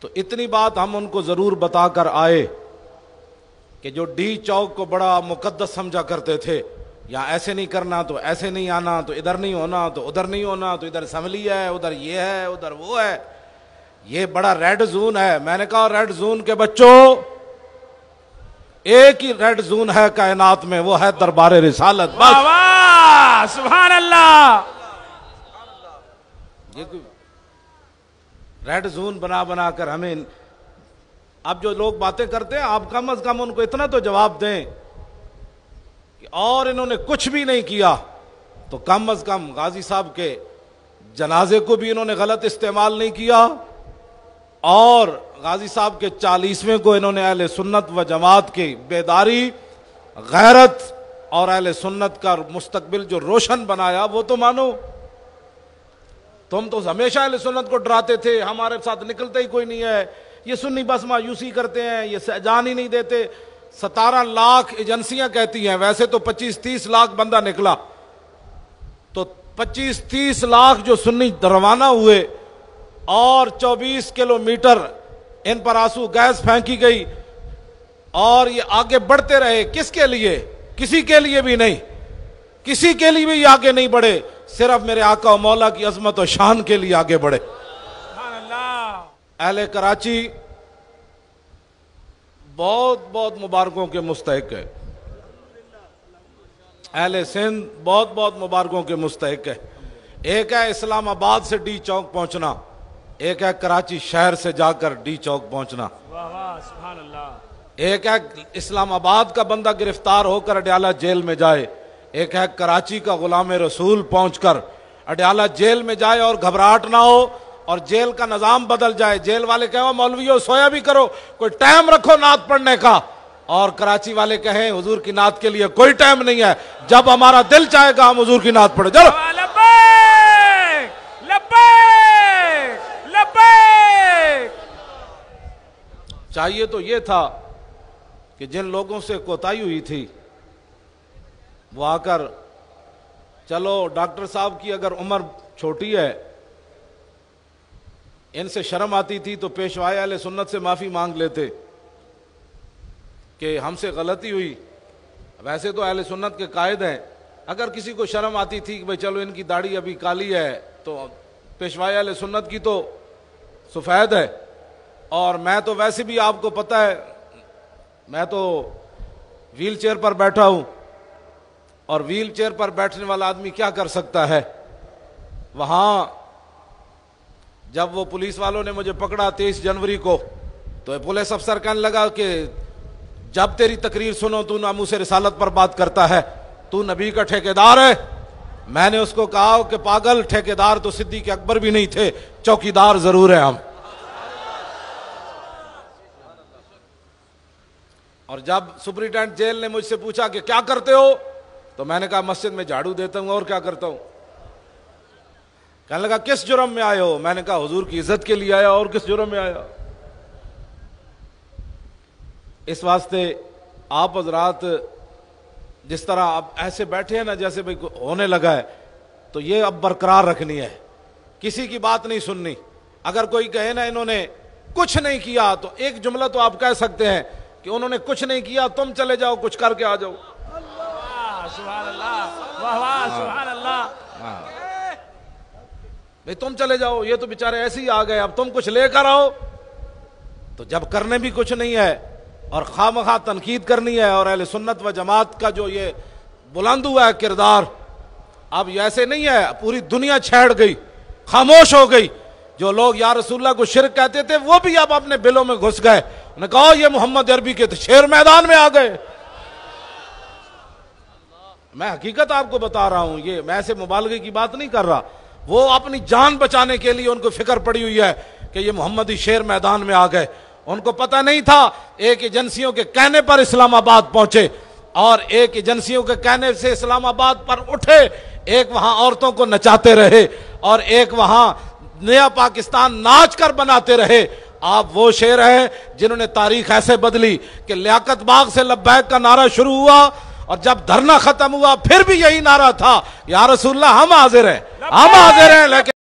تو اتنی بات ہم ان کو ضرور بتا کر آئے کہ جو ڈی چوک کو بڑا مقدس سمجھا کرتے تھے، یا ایسے نہیں کرنا تو ایسے نہیں آنا، تو ادھر نہیں ہونا تو ادھر نہیں ہونا، تو ادھر اسمبلی ہے، ادھر یہ ہے، ادھر وہ ہے، یہ بڑا ریڈ زون ہے۔ میں نے کہا ریڈ زون کے بچوں، ایک ہی ریڈ زون ہے کائنات میں، وہ ہے دربار رسالت۔ بس واہ واہ، سبحان اللہ۔ یہ کوئی ریڈ زون بنا بنا کر ہمیں، اب جو لوگ باتیں کرتے ہیں آپ کم از کم ان کو اتنا تو جواب دیں کہ اور انہوں نے کچھ بھی نہیں کیا تو کم از کم غازی صاحب کے جنازے کو بھی انہوں نے غلط استعمال نہیں کیا، اور غازی صاحب کے 40ویں کو انہوں نے اہل سنت و جماعت کی بیداری، غیرت اور اہل سنت کا مستقبل جو روشن بنایا وہ تو مانو۔ تم تو ہمیشہ اہل سنت کو ڈراتے تھے، ہمارے ساتھ نکلتے ہی کوئی نہیں ہے، یہ سنی بس مایوسی کرتے ہیں، یہ جان ہی نہیں دیتے۔ 17 لاکھ ایجنسیاں کہتی ہیں، ویسے تو 25-30 لاکھ بندہ نکلا، تو 25-30 لاکھ جو سنی روانہ ہوئے اور 24 کلومیٹر ان پر آنسو گیس پھینکی گئی، اور یہ آگے بڑھتے رہے، کس کے لیے؟ کسی کے لیے بھی نہیں، کسی کے لیے بھی آگے نہیں بڑھے، صرف میرے آقا و مولا کی عظمت و شان کے لیے آگے بڑھے۔ سبحان اللہ۔ اہل کراچی بہت بہت مبارکوں کے مستحق ہے، اہل سندھ بہت بہت مبارکوں کے مستحق ہے۔ ایک ہے اسلام آباد سے ڈی چوک پہنچنا، ایک ہے کراچی شہر سے جا کر ڈی چوک پہنچنا، واہ واہ، سبحان اللہ۔ ایک ہے اسلام آباد کا بندہ گرفتار ہو کر اڈیالہ جیل میں جائے، ایک ہے کراچی کا غلام رسول پہنچ کر اڈیالہ جیل میں جائے اور گھبراہٹ نہ ہو اور جیل کا نظام بدل جائے، جیل والے کہیں مولویوں سویا بھی کرو، کوئی ٹائم رکھو نعت پڑھنے کا، اور کراچی والے کہیں حضور کی نعت کے لیے کوئی ٹائم نہیں ہے، جب ہمارا دل چاہے گا ہم حضور کی نعت پڑھیں۔ چلو لبیک لبیک لبیک۔ چاہیے تو یہ تھا کہ جن لوگوں سے کوتاہی ہوئی تھی وہ آ کر، چلو ڈاکٹر صاحب کی اگر عمر چھوٹی ہے، ان سے شرم آتی تھی تو پیشوائے اہل سنت سے معافی مانگ لیتے کہ ہم سے غلطی ہوئی۔ ویسے تو اہل سنت کے قائد ہیں، اگر کسی کو شرم آتی تھی کہ بھئی چلو ان کی داڑھی ابھی کالی ہے تو پیشوائے اہل سنت کی تو سفید ہے، اور میں تو ویسے بھی آپ کو پتہ ہے میں تو ویل چیئر پر بیٹھا ہوں، اور ویل چیئر پر بیٹھنے والا آدمی کیا کر سکتا ہے۔ وہاں جب وہ پولیس والوں نے مجھے پکڑا 23 جنوری کو، تو پولیس افسر کہنے لگا کہ جب تیری تقریر سنو تو ناموس رسالت پر بات کرتا ہے، تو نبی کا ٹھیکیدار ہے۔ میں نے اس کو کہا کہ پاگل، ٹھیکیدار تو صدیق اکبر بھی نہیں تھے، چوکیدار ضرور ہیں ہم۔ اور جب سپرنٹینڈنٹ جیل نے مجھ سے پوچھا کہ کیا کرتے ہو، تو میں نے کہا مسجد میں جھاڑو دیتا ہوں، اور کیا کرتا ہوں۔ کہنے لگا کس جرم میں آئے ہو؟ میں نے کہا حضور کی عزت کے لیے آیا، اور کس جرم میں آیا۔ اس واسطے آپ حضرات جس طرح اب ایسے بیٹھے ہیں نا جیسے بھئی ہونے لگا ہے، تو یہ اب برقرار رکھنی ہے، کسی کی بات نہیں سننی۔ اگر کوئی کہے نا انہوں نے کچھ نہیں کیا، تو ایک جملہ تو آپ کہہ سکتے ہیں کہ انہوں نے کچھ نہیں کیا، تم چلے جاؤ کچھ کر کے آ جاؤ۔ سبحان اللہ، واہ واہ، سبحان اللہ۔ بھئی تم چلے جاؤ، یہ تو بیچارے ایسے ہی آ گئے، اب تم کچھ لے کر آؤ۔ تو جب کرنے بھی کچھ نہیں ہے اور خواہ مخواہ تنقید کرنی ہے، اور اہل سنت و جماعت کا جو یہ بلند ہوا ہے کردار، اب یہ ایسے نہیں ہے، پوری دنیا چھیڑ گئی، خاموش ہو گئی۔ جو لوگ یا رسول اللہ کو شرک کہتے تھے وہ بھی اب اپنے بلوں میں گھس گئے، انہوں نے کہا یہ محمد عربی کے شیر میدان میں آ گئے۔ میں حقیقت آپ کو بتا رہا ہوں، یہ میں ایسے مبالغے کی بات نہیں کر رہا، وہ اپنی جان بچانے کے لیے ان کو فکر پڑی ہوئی ہے کہ یہ محمدی شیر میدان میں آ گئے۔ ان کو پتہ نہیں تھا، ایک ایجنسیوں کے کہنے پر اسلام آباد پہنچے، اور ایک ایجنسیوں کے کہنے سے اسلام آباد پر اٹھے، ایک وہاں عورتوں کو نچاتے رہے، اور ایک وہاں نیا پاکستان ناچ کر بناتے رہے۔ آپ وہ شیر ہیں جنہوں نے تاریخ ایسے بدلی کہ لیاقت باغ سے لبیک کا نعرہ شروع ہوا، اور جب دھرنا ختم ہوا پھر بھی یہی نعرہ تھا، یا رسول اللہ ہم حاضر ہیں، ہم حاضر ہیں، لیکن